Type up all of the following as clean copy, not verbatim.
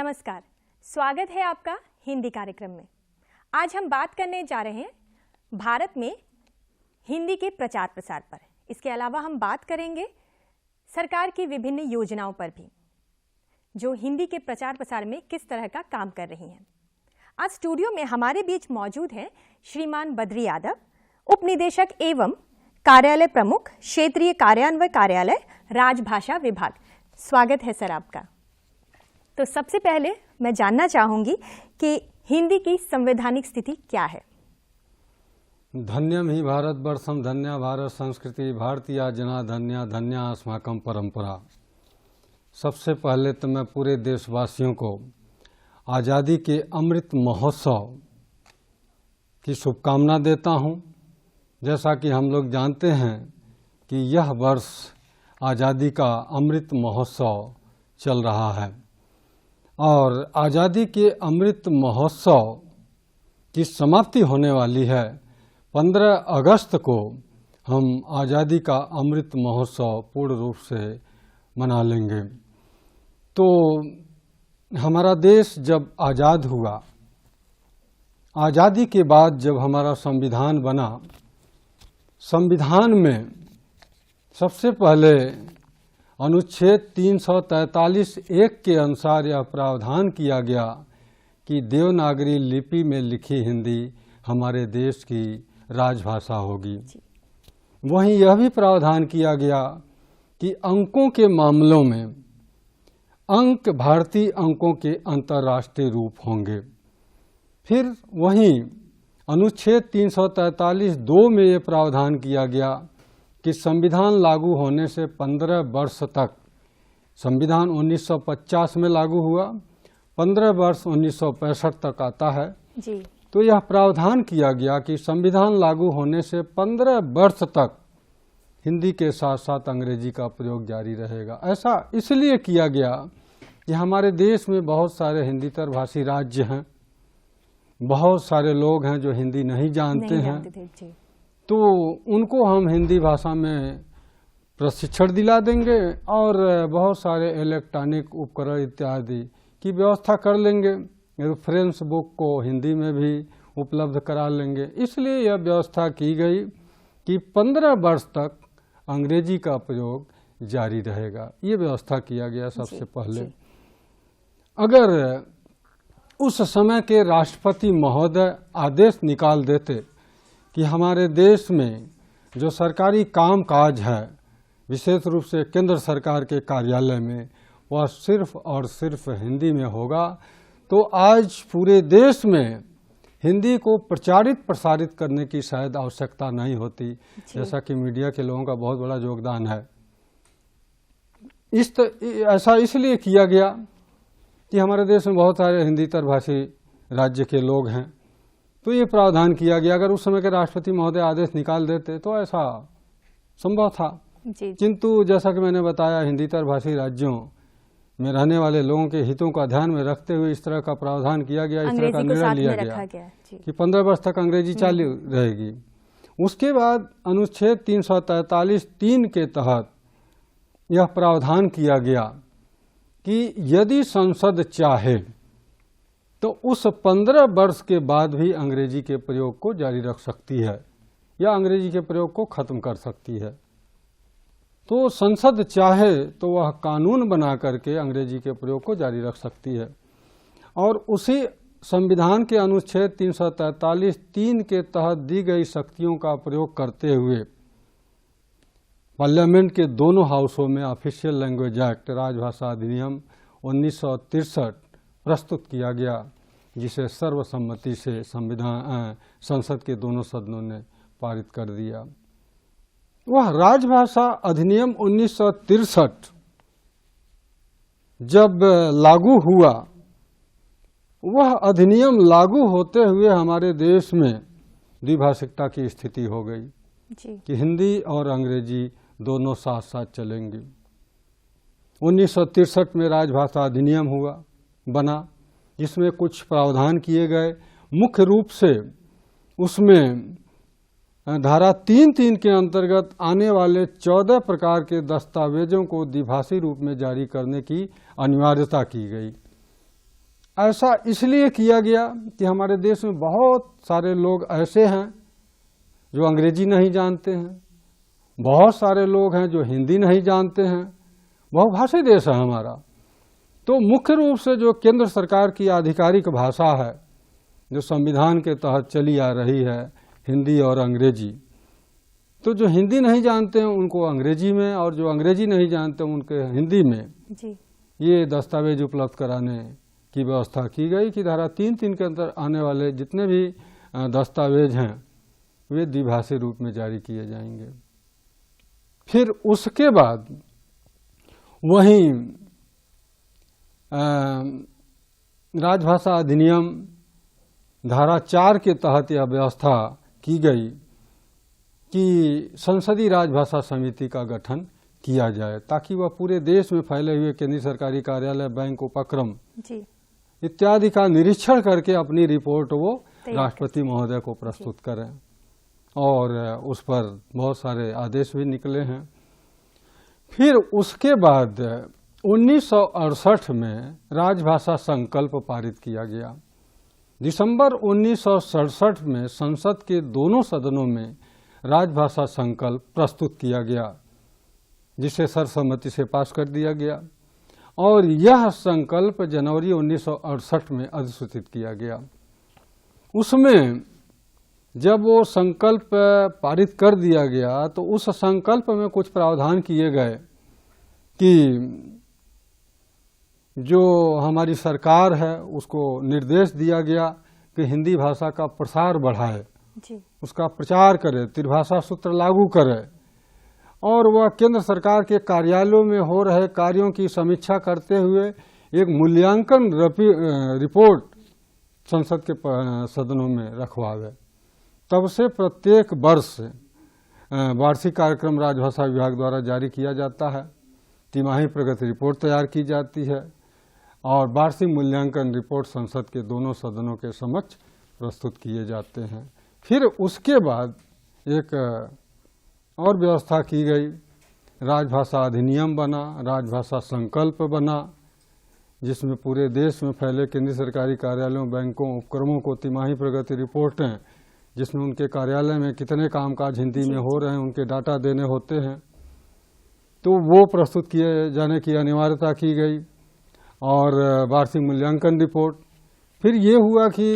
नमस्कार, स्वागत है आपका हिंदी कार्यक्रम में। आज हम बात करने जा रहे हैं भारत में हिंदी के प्रचार प्रसार पर। इसके अलावा हम बात करेंगे सरकार की विभिन्न योजनाओं पर भी, जो हिंदी के प्रचार प्रसार में किस तरह का काम कर रही हैं। आज स्टूडियो में हमारे बीच मौजूद हैं श्रीमान बद्री यादव, उप निदेशक एवं कार्यालय प्रमुख, क्षेत्रीय कार्यान्वयन कार्यालय, राजभाषा विभाग। स्वागत है सर आपका। तो सबसे पहले मैं जानना चाहूंगी कि हिंदी की संवैधानिक स्थिति क्या है। धन्यम ही भारतवर्षम धन्या भारत संस्कृति भारतीय जना धन्या धन्या अस्माकम परंपरा। सबसे पहले तो मैं पूरे देशवासियों को आज़ादी के अमृत महोत्सव की शुभकामना देता हूं। जैसा कि हम लोग जानते हैं कि यह वर्ष आज़ादी का अमृत महोत्सव चल रहा है और आज़ादी के अमृत महोत्सव की समाप्ति होने वाली है। 15 अगस्त को हम आज़ादी का अमृत महोत्सव पूर्ण रूप से मना लेंगे। तो हमारा देश जब आज़ाद हुआ, आज़ादी के बाद जब हमारा संविधान बना, संविधान में सबसे पहले अनुच्छेद 343(1) के अनुसार यह प्रावधान किया गया कि देवनागरी लिपि में लिखी हिंदी हमारे देश की राजभाषा होगी। वहीं यह भी प्रावधान किया गया कि अंकों के मामलों में अंक भारतीय अंकों के अंतर्राष्ट्रीय रूप होंगे। फिर वहीं अनुच्छेद 343(2) में ये प्रावधान किया गया कि संविधान लागू होने से 15 वर्ष तक, संविधान 1950 में लागू हुआ, 15 वर्ष 1965 तक आता है जी। तो यह प्रावधान किया गया कि संविधान लागू होने से 15 वर्ष तक हिंदी के साथ साथ अंग्रेजी का प्रयोग जारी रहेगा। ऐसा इसलिए किया गया कि हमारे देश में बहुत सारे हिंदीतर भाषी राज्य हैं, बहुत सारे लोग हैं जो हिंदी नहीं जानते हैं, तो उनको हम हिंदी भाषा में प्रशिक्षण दिला देंगे और बहुत सारे इलेक्ट्रॉनिक उपकरण इत्यादि की व्यवस्था कर लेंगे। रेफरेंस बुक को हिंदी में भी उपलब्ध करा लेंगे। इसलिए यह व्यवस्था की गई कि 15 वर्ष तक अंग्रेजी का प्रयोग जारी रहेगा। ये व्यवस्था किया गया सबसे पहले। अगर उस समय के राष्ट्रपति महोदय आदेश निकाल देते कि हमारे देश में जो सरकारी काम काज है, विशेष रूप से केंद्र सरकार के कार्यालय में, वह सिर्फ और सिर्फ हिंदी में होगा, तो आज पूरे देश में हिंदी को प्रचारित प्रसारित करने की शायद आवश्यकता नहीं होती, जैसा कि मीडिया के लोगों का बहुत बड़ा योगदान है। ऐसा इसलिए किया गया कि हमारे देश में बहुत सारे हिंदीतर भाषी राज्य के लोग हैं, तो ये प्रावधान किया गया। अगर उस समय के राष्ट्रपति महोदय आदेश निकाल देते तो ऐसा संभव था, किंतु जैसा कि मैंने बताया, हिंदीतर भाषी राज्यों में रहने वाले लोगों के हितों का ध्यान में रखते हुए इस तरह का प्रावधान किया गया, इस तरह का निर्णय लिया गया कि 15 वर्ष तक अंग्रेजी चालू रहेगी। उसके बाद अनुच्छेद 343(3) के तहत यह प्रावधान किया गया कि यदि संसद चाहे तो उस 15 वर्ष के बाद भी अंग्रेजी के प्रयोग को जारी रख सकती है या अंग्रेजी के प्रयोग को खत्म कर सकती है। तो संसद चाहे तो वह कानून बना करके अंग्रेजी के प्रयोग को जारी रख सकती है। और उसी संविधान के अनुच्छेद 343(3) के तहत दी गई शक्तियों का प्रयोग करते हुए पार्लियामेंट के दोनों हाउसों में ऑफिशियल लैंग्वेज एक्ट, राजभाषा अधिनियम 1963 प्रस्तुत किया गया, जिसे सर्वसम्मति से संसद के दोनों सदनों ने पारित कर दिया। वह राजभाषा अधिनियम 1963 जब लागू हुआ, वह अधिनियम लागू होते हुए हमारे देश में द्विभाषिकता की स्थिति हो गई कि हिंदी और अंग्रेजी दोनों साथ साथ चलेंगी। 1963 में राजभाषा अधिनियम बना, जिसमें कुछ प्रावधान किए गए। मुख्य रूप से उसमें धारा 3(3) के अंतर्गत आने वाले 14 प्रकार के दस्तावेजों को द्विभाषी रूप में जारी करने की अनिवार्यता की गई। ऐसा इसलिए किया गया कि हमारे देश में बहुत सारे लोग ऐसे हैं जो अंग्रेजी नहीं जानते हैं, बहुत सारे लोग हैं जो हिंदी नहीं जानते हैं, बहुभाषी देश है हमारा। तो मुख्य रूप से जो केंद्र सरकार की आधिकारिक भाषा है, जो संविधान के तहत चली आ रही है, हिंदी और अंग्रेजी, तो जो हिंदी नहीं जानते हैं उनको अंग्रेजी में, और जो अंग्रेजी नहीं जानते हैं उनके हिंदी में जी। ये दस्तावेज उपलब्ध कराने की व्यवस्था की गई कि धारा 3(3) के अंदर आने वाले जितने भी दस्तावेज हैं वे द्विभाषी रूप में जारी किए जाएंगे। फिर उसके बाद वहीं राजभाषा अधिनियम धारा 4 के तहत यह व्यवस्था की गई कि संसदीय राजभाषा समिति का गठन किया जाए, ताकि वह पूरे देश में फैले हुए केंद्रीय सरकारी कार्यालय, बैंक, उपक्रम इत्यादि का निरीक्षण करके अपनी रिपोर्ट वो राष्ट्रपति महोदय को प्रस्तुत करें, और उस पर बहुत सारे आदेश भी निकले हैं। फिर उसके बाद 1968 में राजभाषा संकल्प पारित किया गया। दिसंबर 1967 में संसद के दोनों सदनों में राजभाषा संकल्प प्रस्तुत किया गया, जिसे सर्वसम्मति से पास कर दिया गया, और यह संकल्प जनवरी 1968 में अधिसूचित किया गया। उसमें जब वो संकल्प पारित कर दिया गया तो उस संकल्प में कुछ प्रावधान किए गए कि जो हमारी सरकार है उसको निर्देश दिया गया कि हिंदी भाषा का प्रसार बढ़ाए जी। उसका प्रचार करे, त्रिभाषा सूत्र लागू करे, और वह केंद्र सरकार के कार्यालयों में हो रहे कार्यों की समीक्षा करते हुए एक मूल्यांकन रिपोर्ट संसद के सदनों में रखवावे। तब से प्रत्येक वर्ष वार्षिक कार्यक्रम राजभाषा विभाग द्वारा जारी किया जाता है, तिमाही प्रगति रिपोर्ट तैयार की जाती है, और वार्षिक मूल्यांकन रिपोर्ट संसद के दोनों सदनों के समक्ष प्रस्तुत किए जाते हैं। फिर उसके बाद एक और व्यवस्था की गई, राजभाषा अधिनियम बना, राजभाषा संकल्प बना, जिसमें पूरे देश में फैले केंद्रीय सरकारी कार्यालयों, बैंकों, उपक्रमों को तिमाही प्रगति रिपोर्टें, जिसमें उनके कार्यालय में कितने कामकाज हिंदी में हो रहे हैं उनके डाटा देने होते हैं, तो वो प्रस्तुत किए जाने की अनिवार्यता की गई, और वार्षिक मूल्यांकन रिपोर्ट। फिर ये हुआ कि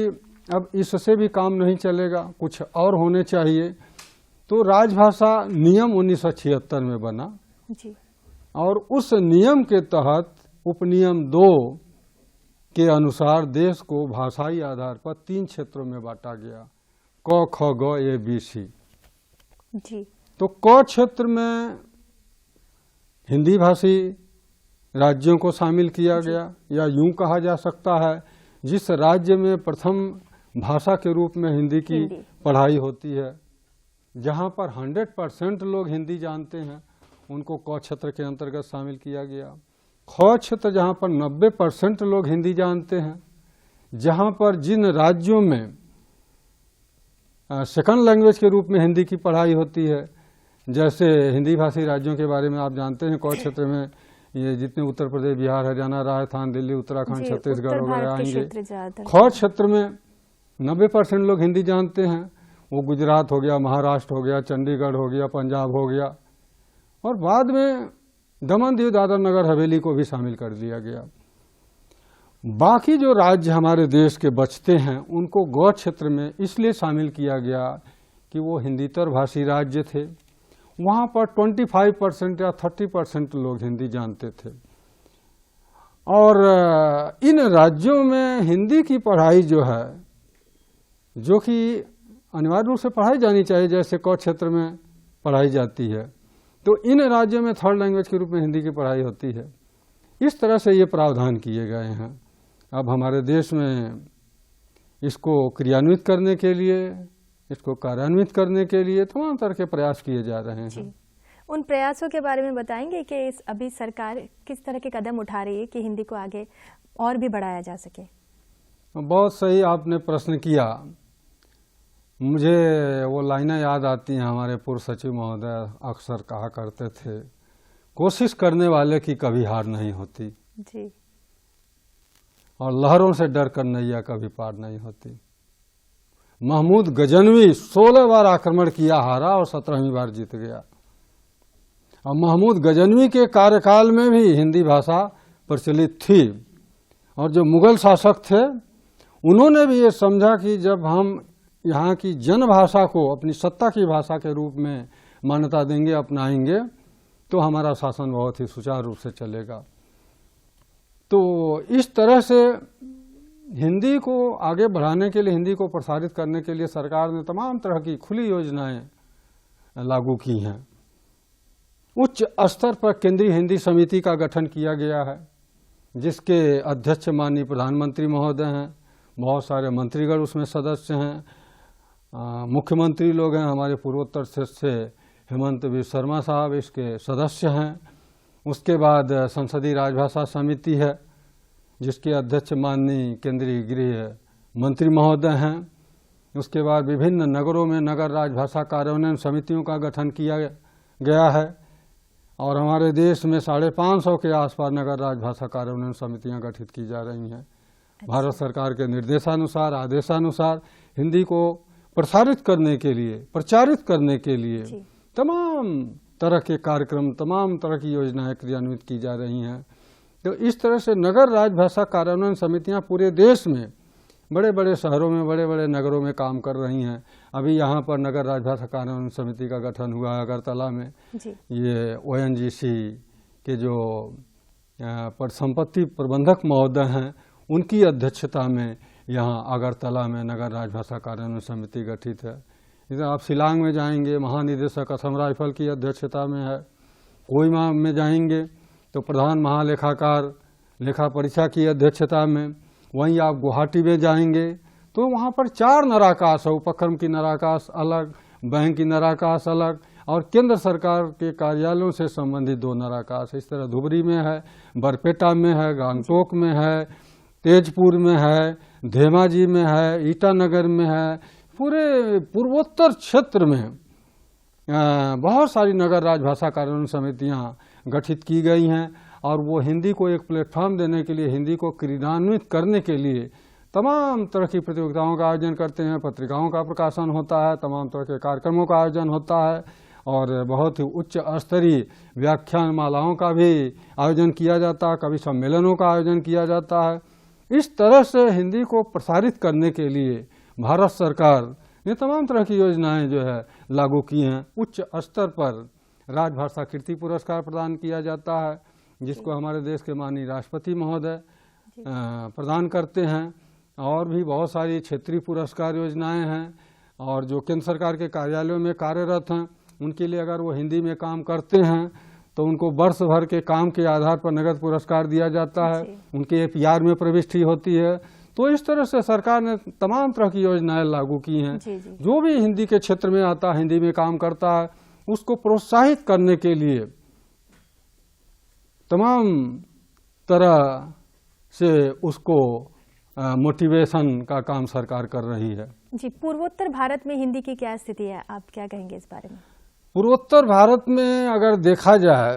अब इससे भी काम नहीं चलेगा, कुछ और होने चाहिए, तो राजभाषा नियम 1976 में बना जी। और उस नियम के तहत उपनियम 2 के अनुसार देश को भाषाई आधार पर 3 क्षेत्रों में बांटा गया, क, ख, ग, ए, बी, सी जी। तो क क्षेत्र में हिंदी भाषी राज्यों को शामिल किया गया, या यूं कहा जा सकता है जिस राज्य में प्रथम भाषा के रूप में हिंदी की पढ़ाई होती है, जहां पर 100% लोग हिंदी जानते हैं, उनको क क्षेत्र के अंतर्गत शामिल किया गया। ख क्षेत्र जहां पर 90% लोग हिंदी जानते हैं, जहां पर जिन राज्यों में सेकंड लैंग्वेज के रूप में हिंदी की पढ़ाई होती है, जैसे हिंदी भाषी राज्यों के बारे में आप जानते हैं, क क्षेत्र में ये जितने उत्तर प्रदेश, बिहार, हरियाणा, राजस्थान, दिल्ली, उत्तराखंड, छत्तीसगढ़ वगैरह आएंगे। ख क्षेत्र में 90% लोग हिंदी जानते हैं, वो गुजरात हो गया, महाराष्ट्र हो गया, चंडीगढ़ हो गया, पंजाब हो गया, और बाद में दमन, दीव, दादर, नगर हवेली को भी शामिल कर दिया गया। बाकी जो राज्य हमारे देश के बचते हैं उनको ग क्षेत्र में इसलिए शामिल किया गया कि वो हिंदीतर भाषी राज्य थे, वहाँ पर 25% या 30% लोग हिंदी जानते थे, और इन राज्यों में हिंदी की पढ़ाई जो है, जो कि अनिवार्य रूप से पढ़ाई जानी चाहिए जैसे क क्षेत्र में पढ़ाई जाती है, तो इन राज्यों में थर्ड लैंग्वेज के रूप में हिंदी की पढ़ाई होती है। इस तरह से ये प्रावधान किए गए हैं। अब हमारे देश में इसको क्रियान्वित करने के लिए, इसको कार्यान्वित करने के लिए तमाम तरह के प्रयास किए जा रहे हैं। उन प्रयासों के बारे में बताएंगे कि अभी सरकार किस तरह के कदम उठा रही है कि हिंदी को आगे और भी बढ़ाया जा सके? बहुत सही आपने प्रश्न किया। मुझे वो लाइनें याद आती हैं, हमारे पूर्व सचिव महोदय अक्सर कहा करते थे, कोशिश करने वाले की कभी हार नहीं होती। जी। और लहरों से डर कर नैया कभी पार नहीं होती। महमूद गजनवी 16 बार आक्रमण किया, हारा और 17वीं बार जीत गया। और महमूद गजनवी के कार्यकाल में भी हिंदी भाषा प्रचलित थी। और जो मुगल शासक थे उन्होंने भी ये समझा कि जब हम यहाँ की जनभाषा को अपनी सत्ता की भाषा के रूप में मान्यता देंगे, अपनाएंगे, तो हमारा शासन बहुत ही सुचारू रूप से चलेगा। तो इस तरह से हिंदी को आगे बढ़ाने के लिए, हिंदी को प्रसारित करने के लिए सरकार ने तमाम तरह की खुली योजनाएं लागू की हैं। उच्च स्तर पर केंद्रीय हिंदी समिति का गठन किया गया है, जिसके अध्यक्ष माननीय प्रधानमंत्री महोदय हैं। बहुत सारे मंत्रीगण उसमें सदस्य हैं, मुख्यमंत्री लोग हैं। हमारे पूर्वोत्तर से हेमंत बिस्वा शर्मा साहब इसके सदस्य हैं। उसके बाद संसदीय राजभाषा समिति है, जिसके अध्यक्ष माननीय केंद्रीय गृह मंत्री महोदय हैं। उसके बाद विभिन्न नगरों में नगर राजभाषा कार्यान्वयन समितियों का गठन किया गया है। और हमारे देश में 550 के आसपास नगर राजभाषा कार्यान्वयन समितियां गठित की जा रही हैं। भारत सरकार के निर्देशानुसार, आदेशानुसार हिंदी को प्रसारित करने के लिए, प्रचारित करने के लिए तमाम तरह के कार्यक्रम, तमाम तरह की योजनाएं क्रियान्वित की जा रही हैं। तो इस तरह से नगर राजभाषा कार्यान्वयन समितियां पूरे देश में बड़े बड़े शहरों में, बड़े बड़े नगरों में काम कर रही हैं। अभी यहाँ पर नगर राजभाषा कार्यान्वयन समिति का गठन हुआ है अगरतला में। ये ONGC के जो परिसंपत्ति प्रबंधक महोदय हैं, उनकी अध्यक्षता में यहाँ अगरतला में नगर राजभाषा कार्यान्वयन समिति गठित है। इधर आप शिलांग में जाएंगे, महानिदेशक असम राइफल की अध्यक्षता में है। कोहिमा में जाएंगे तो प्रधान महालेखाकार लेखा परीक्षा की अध्यक्षता में। वहीं आप गुवाहाटी में जाएंगे तो वहाँ पर 4 नराकाश है। उपक्रम की नराकाश अलग, बैंक की नराकाश अलग, और केंद्र सरकार के कार्यालयों से संबंधित 2 नराकाश। इस तरह धुबरी में है, बरपेटा में है, गांगटोक में है, तेजपुर में है, धेमाजी में है, ईटानगर में है। पूरे पूर्वोत्तर क्षेत्र में बहुत सारी नगर राजभाषा कार्यान्वयन समितियां गठित की गई हैं। और वो हिंदी को एक प्लेटफॉर्म देने के लिए, हिंदी को क्रियान्वित करने के लिए तमाम तरह की प्रतियोगिताओं का आयोजन करते हैं। पत्रिकाओं का प्रकाशन होता है, तमाम तरह के कार्यक्रमों का आयोजन होता है, और बहुत ही उच्च स्तरीय व्याख्यान मालाओं का भी आयोजन किया जाता है। कभी सम्मेलनों का आयोजन किया जाता है। इस तरह से हिंदी को प्रसारित करने के लिए भारत सरकार ने तमाम तरह की योजनाएं जो है लागू की हैं। उच्च स्तर पर राजभाषा कीर्ति पुरस्कार प्रदान किया जाता है, जिसको हमारे देश के माननीय राष्ट्रपति महोदय प्रदान करते हैं। और भी बहुत सारी क्षेत्रीय पुरस्कार योजनाएं हैं। और जो केंद्र सरकार के कार्यालयों में कार्यरत हैं, उनके लिए अगर वो हिंदी में काम करते हैं तो उनको वर्ष भर के काम के आधार पर नगद पुरस्कार दिया जाता है। उनके APR में प्रविष्टि होती है। तो इस तरह से सरकार ने तमाम तरह की योजनाएं लागू की हैं। जो भी हिंदी के क्षेत्र में आता है, हिंदी में काम करता है, उसको प्रोत्साहित करने के लिए तमाम तरह से उसको मोटिवेशन का काम सरकार कर रही है। जी, पूर्वोत्तर भारत में हिंदी की क्या स्थिति है, आप क्या कहेंगे इस बारे में? पूर्वोत्तर भारत में अगर देखा जाए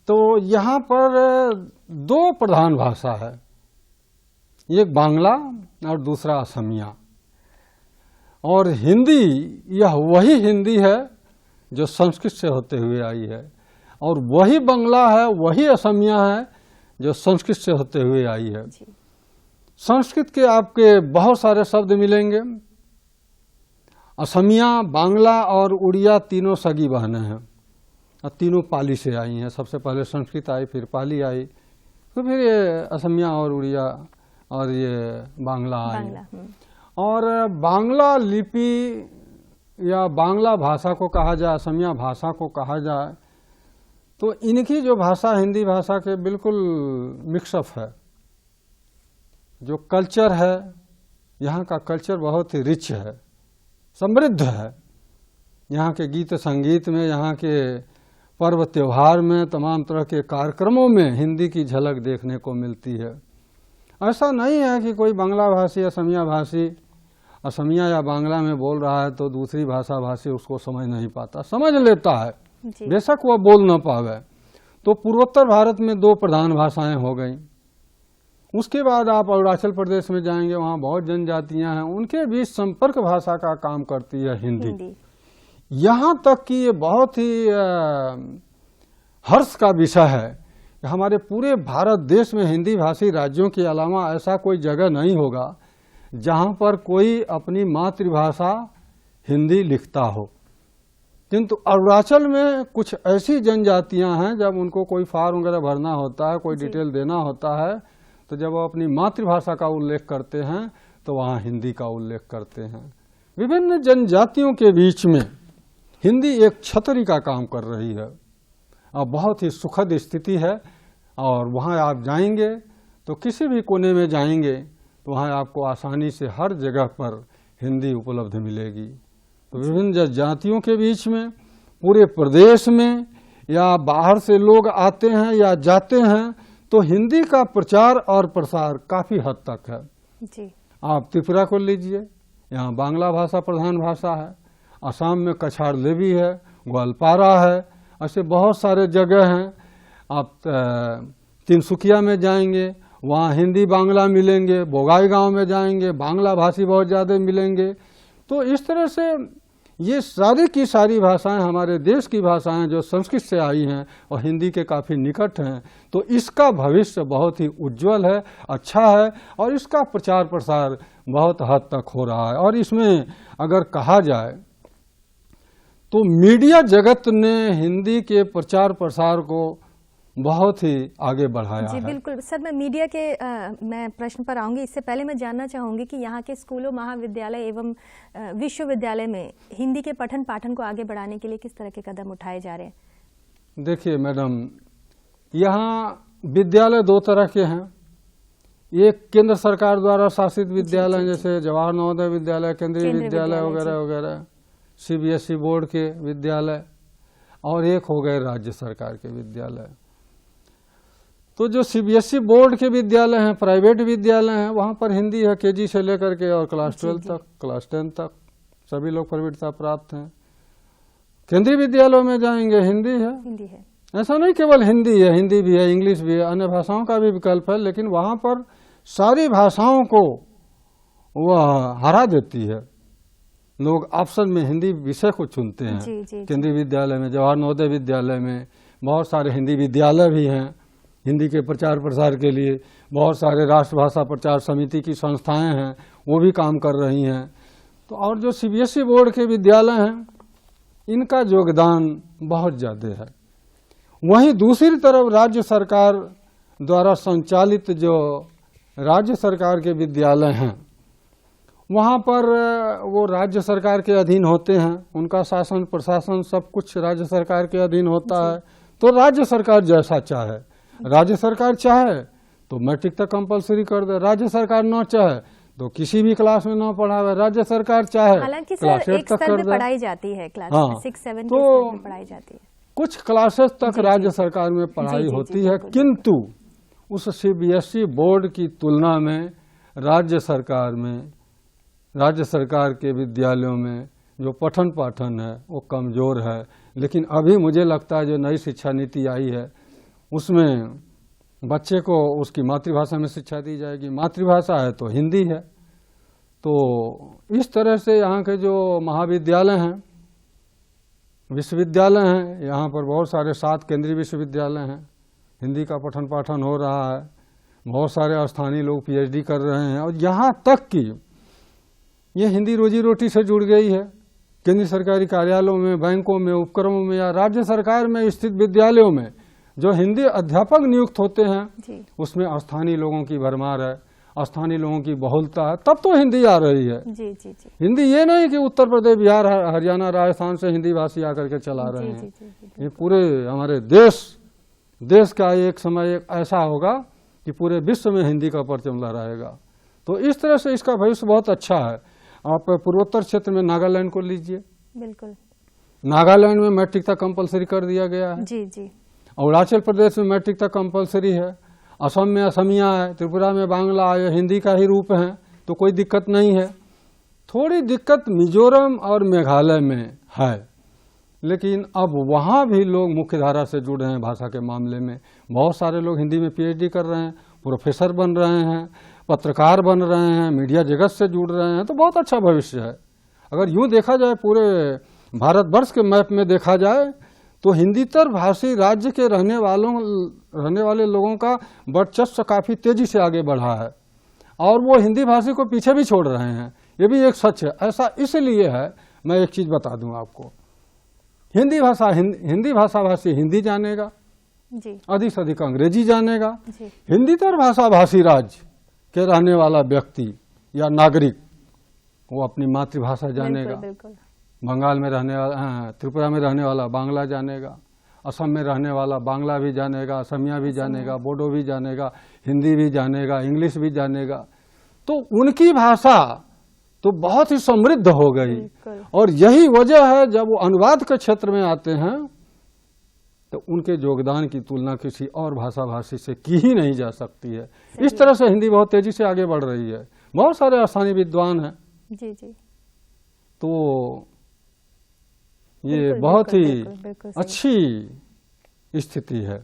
तो यहाँ पर 2 प्रधान भाषा है, एक बांग्ला और दूसरा असमिया। और हिंदी, यह वही हिंदी है जो संस्कृत से होते हुए आई है, और वही बांग्ला है, वही असमिया है जो संस्कृत से होते हुए आई है। संस्कृत के आपके बहुत सारे शब्द मिलेंगे। असमिया, बांग्ला और उड़िया तीनों सगी बहनें हैं, और तीनों पाली से आई हैं। सबसे पहले संस्कृत आई, फिर पाली आई, तो फिर ये असमिया और उड़िया और ये बांग्ला आई। और बांग्ला लिपि या बांग्ला भाषा को कहा जाए, असमिया भाषा को कहा जाए, तो इनकी जो भाषा हिंदी भाषा के बिल्कुल मिक्सअप है। जो कल्चर है, यहाँ का कल्चर बहुत ही रिच है, समृद्ध है। यहाँ के गीत संगीत में, यहाँ के पर्व त्योहार में, तमाम तरह के कार्यक्रमों में हिंदी की झलक देखने को मिलती है। ऐसा नहीं है कि कोई बांग्ला भाषी, असमिया भाषी असमिया या बांग्ला में बोल रहा है तो दूसरी भाषा भाषी उसको समझ नहीं पाता, समझ लेता है, बेशक वह बोल न पावे। तो पूर्वोत्तर भारत में 2 प्रधान भाषाएं हो गई, उसके बाद आप अरुणाचल प्रदेश में जाएंगे, वहाँ बहुत जनजातियां हैं, उनके बीच संपर्क भाषा का काम करती है हिंदी। यहाँ तक कि ये बहुत ही हर्ष का विषय है कि हमारे पूरे भारत देश में हिंदी भाषी राज्यों के अलावा ऐसा कोई जगह नहीं होगा जहाँ पर कोई अपनी मातृभाषा हिंदी लिखता हो। किंतु अरुणाचल में कुछ ऐसी जनजातियां हैं, जब उनको कोई फॉर्म वगैरह भरना होता है, कोई डिटेल देना होता है, तो जब वो अपनी मातृभाषा का उल्लेख करते हैं तो वहाँ हिंदी का उल्लेख करते हैं। विभिन्न जनजातियों के बीच में हिंदी एक छतरी का काम कर रही है और बहुत ही सुखद स्थिति है। और वहाँ आप जाएंगे तो किसी भी कोने में जाएंगे तो वहाँ आपको आसानी से हर जगह पर हिंदी उपलब्ध मिलेगी। तो विभिन्न जनजातियों के बीच में, पूरे प्रदेश में, या बाहर से लोग आते हैं या जाते हैं, तो हिंदी का प्रचार और प्रसार काफ़ी हद तक है जी। आप त्रिपुरा को लीजिए, यहाँ बांग्ला भाषा प्रधान भाषा है। असम में कछार लेबी है, ग्वालपारा है, ऐसे बहुत सारे जगह हैं। आप तिनसुकिया में जाएंगे, वहाँ हिंदी बांग्ला मिलेंगे। बोगाई गांव में जाएंगे, बांग्ला भाषी बहुत ज़्यादा मिलेंगे। तो इस तरह से ये सारी की सारी भाषाएं हमारे देश की भाषाएं जो संस्कृत से आई हैं और हिंदी के काफ़ी निकट हैं। तो इसका भविष्य बहुत ही उज्जवल है, अच्छा है, और इसका प्रचार प्रसार बहुत हद तक हो रहा है। और इसमें अगर कहा जाए तो मीडिया जगत ने हिंदी के प्रचार प्रसार को बहुत ही आगे बढ़ाया जी, है। बिल्कुल सर, मैं मीडिया के मैं प्रश्न पर आऊंगी। इससे पहले मैं जानना चाहूंगी कि यहाँ के स्कूलों, महाविद्यालय एवं विश्वविद्यालय में हिंदी के पठन पाठन को आगे बढ़ाने के लिए किस तरह के कदम उठाए जा रहे हैं? देखिए मैडम, यहाँ विद्यालय दो तरह के हैं। एक केंद्र सरकार द्वारा शासित विद्यालय, जैसे जवाहर नवोदय विद्यालय, केंद्रीय विद्यालय वगैरह वगैरह, CBSE बोर्ड के विद्यालय, और एक हो गए राज्य सरकार के विद्यालय। तो जो CBSE बोर्ड के विद्यालय हैं, प्राइवेट विद्यालय हैं, वहाँ पर हिंदी है KG से लेकर के और क्लास 12 तक, क्लास 10 तक सभी लोग प्रवीणता प्राप्त हैं। केंद्रीय विद्यालयों में जाएंगे, हिंदी है। ऐसा नहीं केवल हिंदी है, हिंदी भी है, इंग्लिश भी है, अन्य भाषाओं का भी विकल्प है, लेकिन वहाँ पर सारी भाषाओं को वह हरा देती है। लोग ऑप्शन में हिंदी विषय को चुनते हैं। केंद्रीय विद्यालय में, जवाहर नवोदय विद्यालय में बहुत सारे हिंदी विद्यालय भी हैं। हिंदी के प्रचार प्रसार के लिए बहुत सारे राष्ट्रभाषा प्रचार समिति की संस्थाएं हैं, वो भी काम कर रही हैं। तो और जो CBSE बोर्ड के विद्यालय हैं, इनका योगदान बहुत ज़्यादा है। वहीं दूसरी तरफ राज्य सरकार द्वारा संचालित जो राज्य सरकार के विद्यालय हैं, वहाँ पर वो राज्य सरकार के अधीन होते हैं। उनका शासन प्रशासन सब कुछ राज्य सरकार के अधीन होता है। तो राज्य सरकार जैसा चाहे, राज्य सरकार चाहे तो मैट्रिक तक कंपलसरी कर दे, राज्य सरकार न चाहे तो किसी भी क्लास में न पढ़ावे, राज्य सरकार चाहे हालांकि क्लास 8 तक कर दे। पढ़ाई जाती है क्लास 6-7 तो में पढ़ाई जाती है, कुछ क्लासेस तक राज्य सरकार में पढ़ाई होती है। किंतु उस CBSE बोर्ड की तुलना में राज्य सरकार के विद्यालयों में जो पठन पाठन है वो कमज़ोर है। लेकिन अभी मुझे लगता है जो नई शिक्षा नीति आई है उसमें बच्चे को उसकी मातृभाषा में शिक्षा दी जाएगी। मातृभाषा है तो हिंदी है। तो इस तरह से यहाँ के जो महाविद्यालय हैं, विश्वविद्यालय हैं, यहाँ पर बहुत सारे 7 केंद्रीय विश्वविद्यालय हैं, हिंदी का पठन पाठन हो रहा है। बहुत सारे स्थानीय लोग PhD कर रहे हैं। और यहाँ तक कि ये हिंदी रोजी रोटी से जुड़ गई है। केंद्रीय सरकारी कार्यालयों में, बैंकों में, उपक्रमों में या राज्य सरकार में स्थित विद्यालयों में जो हिंदी अध्यापक नियुक्त होते हैं, उसमें स्थानीय लोगों की भरमार है, स्थानीय लोगों की बहुलता है, तब तो हिंदी आ रही है। हिंदी ये नहीं कि उत्तर प्रदेश, बिहार, हरियाणा, राजस्थान से हिंदी भाषी आकर के चला रहे हैं। ये पूरे हमारे देश का एक समय एक ऐसा होगा कि पूरे विश्व में हिंदी का परचम लहराएगा। तो इस तरह से इसका भविष्य बहुत अच्छा है। आप पूर्वोत्तर क्षेत्र में नागालैंड को लीजिए, बिल्कुल नागालैंड में मैट्रिक तक कंपलसरी कर दिया गया है। जी। अरुणाचल प्रदेश में मैट्रिक तक कंपलसरी है। असम में असमिया है, त्रिपुरा में बांग्ला है, हिंदी का ही रूप है, तो कोई दिक्कत नहीं है। थोड़ी दिक्कत मिजोरम और मेघालय में है, लेकिन अब वहाँ भी लोग मुख्य धारा से जुड़ रहे हैं भाषा के मामले में। बहुत सारे लोग हिंदी में PhD कर रहे हैं, प्रोफेसर बन रहे हैं, पत्रकार बन रहे हैं, मीडिया जगत से जुड़ रहे हैं, तो बहुत अच्छा भविष्य है। अगर यूँ देखा जाए पूरे भारतवर्ष के मैप में देखा जाए तो हिंदीतर भाषी राज्य के रहने वाले लोगों का वर्चस्व काफ़ी तेजी से आगे बढ़ा है और वो हिंदी भाषी को पीछे भी छोड़ रहे हैं। ये भी एक सच है। ऐसा इसलिए है, मैं एक चीज़ बता दूं आपको, हिंदी भाषा भाषी हिंदी जानेगा जी, अधिक से अधिक अंग्रेजी जानेगा। जी, हिंदीतर भाषा भाषी राज्य के रहने वाला व्यक्ति या नागरिक वो अपनी मातृभाषा जानेगा। बिल्कुल, बिल्कुल। बंगाल में रहने वाला, त्रिपुरा में रहने वाला बांग्ला जानेगा, असम में रहने वाला बांग्ला भी जानेगा, असमिया भी जानेगा, बोडो भी जानेगा, हिंदी भी जानेगा, इंग्लिश भी जानेगा। तो उनकी भाषा तो बहुत ही समृद्ध हो गई। और यही वजह है जब वो अनुवाद के क्षेत्र में आते हैं तो उनके योगदान की तुलना किसी और भाषा भाषी से की ही नहीं जा सकती है। इस तरह से हिंदी बहुत तेजी से आगे बढ़ रही है। बहुत सारे स्थानीय विद्वान हैं। जी, जी। तो ये बहुत ही अच्छी स्थिति है।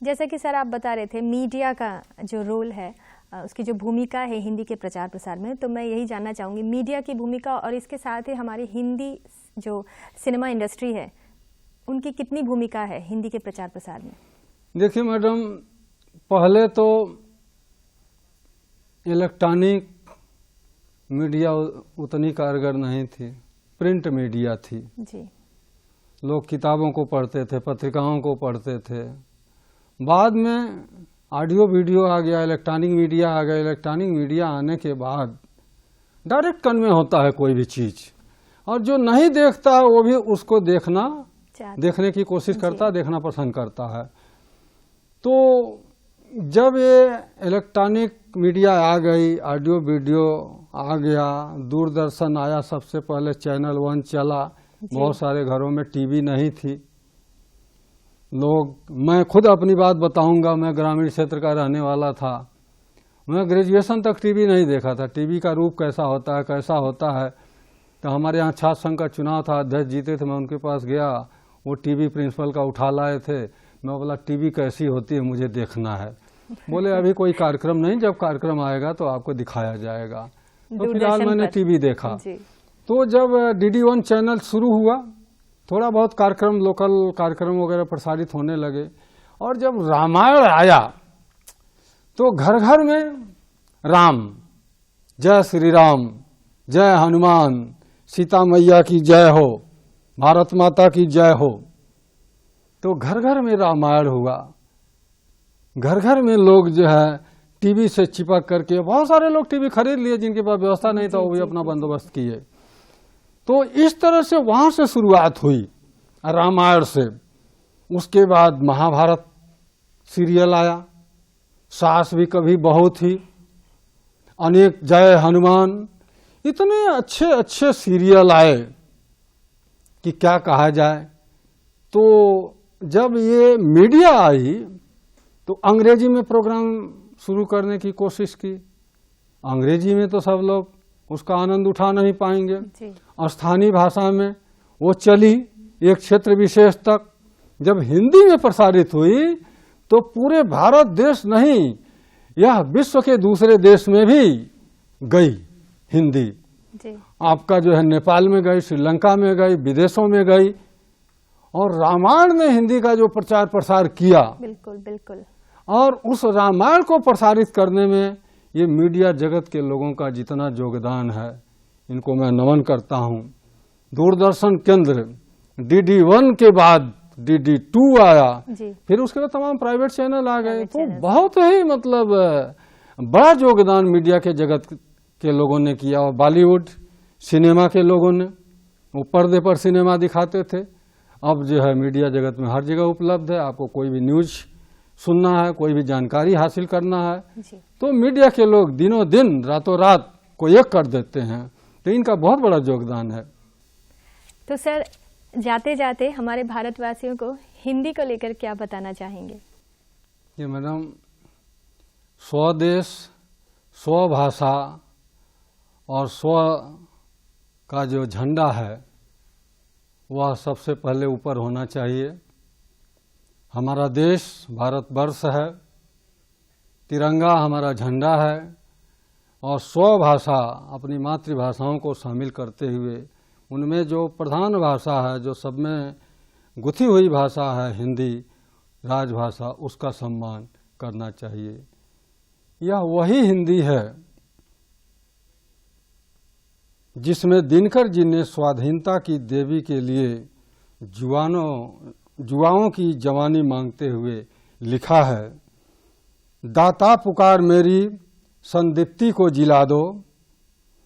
जैसे कि सर आप बता रहे थे मीडिया का जो रोल है, उसकी जो भूमिका है हिंदी के प्रचार प्रसार में, तो मैं यही जानना चाहूँगी मीडिया की भूमिका और इसके साथ ही हमारी हिंदी जो सिनेमा इंडस्ट्री है उनकी कितनी भूमिका है हिंदी के प्रचार प्रसार में। देखिए मैडम, पहले तो इलेक्ट्रॉनिक मीडिया उतनी कारगर नहीं थी, प्रिंट मीडिया थी जी। लोग किताबों को पढ़ते थे, पत्रिकाओं को पढ़ते थे। बाद में ऑडियो वीडियो आ गया, इलेक्ट्रॉनिक मीडिया आ गया। इलेक्ट्रॉनिक मीडिया आने के बाद डायरेक्ट कन्वे होता है कोई भी चीज़, और जो नहीं देखता वो भी उसको देखने की कोशिश करता, देखना पसंद करता है। तो जब ये इलेक्ट्रॉनिक मीडिया आ गई, ऑडियो वीडियो आ गया, दूरदर्शन आया, सबसे पहले चैनल 1 चला। बहुत सारे घरों में टीवी नहीं थी। मैं खुद अपनी बात बताऊंगा, मैं ग्रामीण क्षेत्र का रहने वाला था। मैं ग्रेजुएशन तक टीवी नहीं देखा था। टीवी का रूप कैसा होता है। तो हमारे यहाँ छात्र संघ का चुनाव था, अध्यक्ष जीते थे, मैं उनके पास गया, वो टीवी प्रिंसिपल का उठा लाए थे। मैं बोला टीवी कैसी होती है, मुझे देखना है। बोले अभी कोई कार्यक्रम नहीं, जब कार्यक्रम आएगा तो आपको दिखाया जाएगा। तो फिलहाल मैंने टीवी देखा। तो जब DD1 चैनल शुरू हुआ, थोड़ा बहुत कार्यक्रम, लोकल कार्यक्रम वगैरह प्रसारित होने लगे। और जब रामायण आया तो घर घर में राम, जय श्री राम, जय हनुमान, सीता मैया की जय हो, भारत माता की जय हो। तो घर घर में रामायण हुआ। घर घर में लोग जो है टीवी से चिपक करके, बहुत सारे लोग टीवी खरीद लिए, जिनके पास व्यवस्था नहीं था वो भी अपना बंदोबस्त किए। तो इस तरह से वहां से शुरुआत हुई रामायण से। उसके बाद महाभारत सीरियल आया, सास भी कभी बहू थी, अनेक, जय हनुमान, इतने अच्छे अच्छे सीरियल आए कि क्या कहा जाए। तो जब ये मीडिया आई तो अंग्रेजी में प्रोग्राम शुरू करने की कोशिश की। अंग्रेजी में तो सब लोग उसका आनंद उठा नहीं पाएंगे। स्थानीय भाषा में वो चली एक क्षेत्र विशेष तक। जब हिंदी में प्रसारित हुई तो पूरे भारत देश नहीं, यह विश्व के दूसरे देश में भी गई हिंदी। आपका जो है नेपाल में गई, श्रीलंका में गई, विदेशों में गई। और रामायण ने हिंदी का जो प्रचार प्रसार किया, बिल्कुल बिल्कुल, और उस रामायण को प्रसारित करने में ये मीडिया जगत के लोगों का जितना योगदान है, इनको मैं नमन करता हूँ। दूरदर्शन केंद्र DD1 के बाद DD2 आया, फिर उसके बाद तमाम प्राइवेट चैनल आ गए। तो बहुत ही मतलब बड़ा योगदान मीडिया के जगत के लोगों ने किया। और बॉलीवुड सिनेमा के लोगों ने, वो पर्दे पर सिनेमा दिखाते थे, अब जो है मीडिया जगत में हर जगह उपलब्ध है। आपको कोई भी न्यूज सुनना है, कोई भी जानकारी हासिल करना है, तो मीडिया के लोग दिनों दिन, रातों रात को एक कर देते हैं। तो इनका बहुत बड़ा योगदान है। तो सर, जाते जाते हमारे भारतवासियों को हिंदी को लेकर क्या बताना चाहेंगे? ये मैडम, स्वदेश, स्वभाषा और स्व का जो झंडा है वह सबसे पहले ऊपर होना चाहिए। हमारा देश भारतवर्ष है, तिरंगा हमारा झंडा है और 100 भाषा अपनी मातृभाषाओं को शामिल करते हुए उनमें जो प्रधान भाषा है, जो सब में गुथी हुई भाषा है हिंदी राजभाषा, उसका सम्मान करना चाहिए। यह वही हिंदी है जिसमें दिनकर जी ने स्वाधीनता की देवी के लिए जुआओं की जवानी मांगते हुए लिखा है, दाता पुकार मेरी संदीप्ति को जिला दो,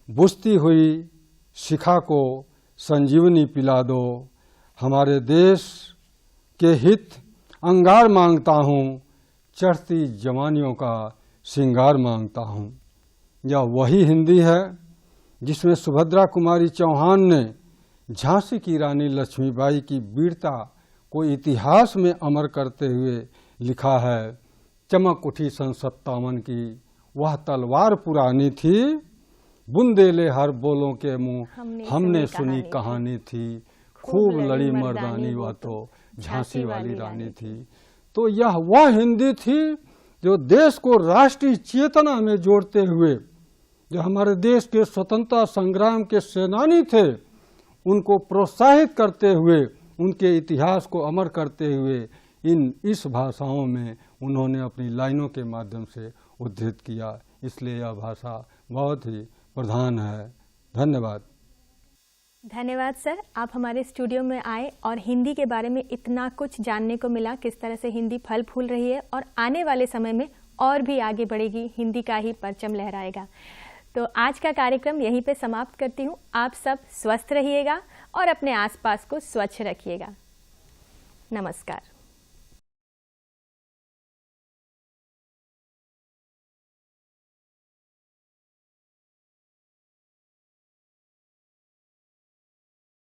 बुझती हुई शिखा को संजीवनी पिला दो, हमारे देश के हित अंगार मांगता हूँ, चढ़ती जवानियों का श्रृंगार मांगता हूँ। यह वही हिंदी है जिसमें सुभद्रा कुमारी चौहान ने झांसी की रानी लक्ष्मीबाई की वीरता को इतिहास में अमर करते हुए लिखा है, चमक उठी सन 57 की वह तलवार पुरानी थी, बुंदेले हर बोलों के मुंह हमने सुनी कहानी थी, खूब लड़ी मर्दानी वह तो झांसी वाली रानी थी। तो यह वह हिंदी थी जो देश को राष्ट्रीय चेतना में जोड़ते हुए, जो हमारे देश के स्वतंत्रता संग्राम के सेनानी थे, उनको प्रोत्साहित करते हुए, उनके इतिहास को अमर करते हुए इस भाषाओं में उन्होंने अपनी लाइनों के माध्यम से उद्धृत किया। इसलिए यह भाषा बहुत ही प्रधान है। धन्यवाद। धन्यवाद सर, आप हमारे स्टूडियो में आए और हिंदी के बारे में इतना कुछ जानने को मिला, किस तरह से हिंदी फल फूल रही है और आने वाले समय में और भी आगे बढ़ेगी, हिंदी का ही परचम लहराएगा। तो आज का कार्यक्रम यहीं पे समाप्त करती हूँ। आप सब स्वस्थ रहिएगा और अपने आसपास को स्वच्छ रखिएगा। नमस्कार।